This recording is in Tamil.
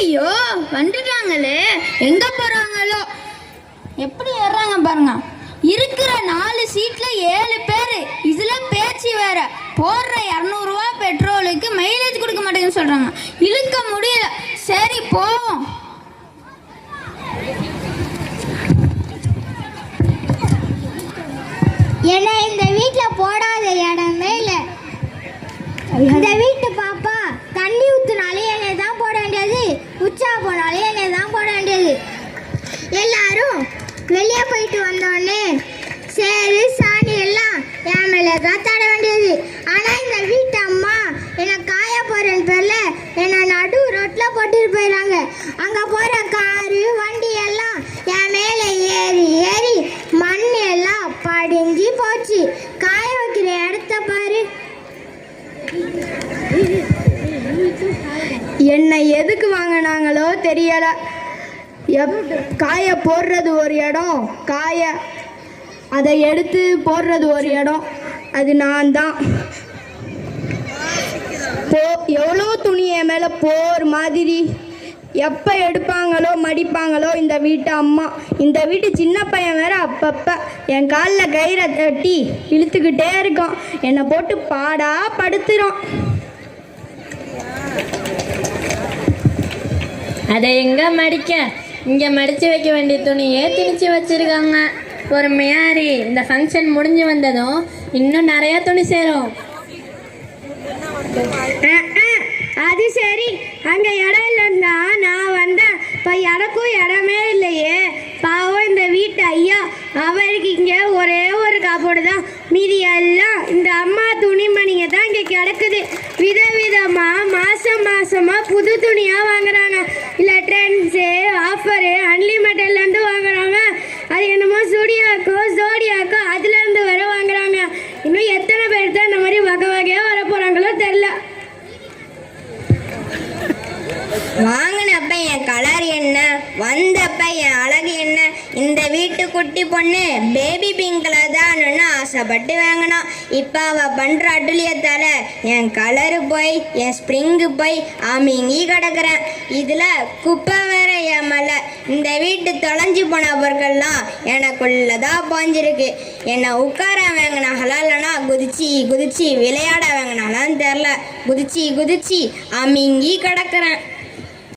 ஐயோ வந்துட்டாங்களே, எங்க போறாங்களோ, எப்படி ஏறாங்க பாருங்க. இருக்கிற 4 சீட்ல 7 பேரு, இதுல பேச்சு வேற. போடுற 200 ரூபா பெட்ரோலுக்கு மைலேஜ் கொடுக்க மாட்டேங்குன்னு சொல்றாங்க. இழுக்க முடியல. சரி போவோம். ஏன்னா இந்த வீட்டில் போடாத இடமே இல்லை. இந்த வீட்டு பாப்பா தண்ணி ஊற்றினாலே என்னை தான் போட வேண்டியது, உச்சா போனாலே என்னை தான் போட வேண்டியது. எல்லாரும் வெளியே போயிட்டு வந்தோடனே சரி சாணி எல்லாம் என் மேலே தான் தட வேண்டியது. ஆனால் இந்த வீட்டு அம்மா என்னை காய போகிறேன்னு பேரில் என்னை நடு ரோட்டில் போட்டுட்டு போயிடறாங்க. அங்கே போகிற காரு வண்டி எல்லாம் என் மேலே ஏறி ஏறி மண் எல்லாம் படிஞ்சு போச்சு. காய வைக்கிற இடத்த பாரு. என்னை எதுக்கு வாங்கினாங்களோ தெரியலை. காய போடுறது ஒரு இடம், அதை எடுத்து போடுறது ஒரு இடம். அது நான் தான். எவ்வளோ துணி என் மேலே போர் மாதிரி. எப்போ எடுப்பாங்களோ மடிப்பாங்களோ இந்த வீட்டு அம்மா. இந்த வீட்டு சின்ன பையன் வேற அப்பப்போ என் காலில் கயிறை தட்டி இழுத்துக்கிட்டே இருக்கான். என்னை போட்டு பாடா படுத்துறான். அதை எங்கே மடிக்க, இங்கே மடித்து வைக்க வேண்டிய துணியே திணிச்சு வச்சுருக்காங்க. பொறுமையாரி, இந்த ஃபங்க்ஷன் முடிஞ்சு வந்ததும் இன்னும் நிறையா துணி சேரும். அது சரி, அங்கே இடம் இல்லைன்னா நான் வந்தேன். இப்போ எனக்கும் இடமே இல்லையே. பாவம் இந்த வீட்டு ஐயா, அவருக்கு இங்கே ஒரே ஒரு காப்போடு தான், மீதி எல்லாம் இந்த அம்மா துணிமணிங்க தான் இங்கே கிடக்குது. விதவிதமாக மாதமாக புது துணியாக வாங்குறாங்க. இல்லை ட்ரெண்ட்ஸு, ஆஃபரு, அன்லிமிட்டட்லேருந்து வாங்குறாங்க. அது என்னமோ ஜோடியாக்கோ அதுலேருந்து வர வாங்குறாங்க. இன்னும் எத்தனை பேர் தான் இந்த மாதிரி வகை வகையாக வர போகிறாங்களோ தெரில. வாங்கினப்ப என் கலர் என்ன, வந்தப்ப என் அழகு என்ன. இந்த வீட்டு குட்டி பொண்ணு பேபி பிங்க் கலர் தான்னு ஆசைப்பட்டு வாங்கினான். இப்போ அவள் பண்ணுற அட்டுலியத்தால் என் கலரு போய் என் ஸ்ப்ரிங்கு போய் அமிங்கி கிடக்கிறேன். இதில் குப்பை வேற என் மேலே. இந்த வீட்டு தொலைஞ்சு போன பொருட்கள்லாம் எனக்குள்ளதான் பாஞ்சிருக்கு. என்னை உட்கார வாங்கினாங்களா இல்லைனா குதிச்சு விளையாட வாங்கினாலான்னு தெரில. குதிச்சு அமிங்கி கிடக்கிறேன்.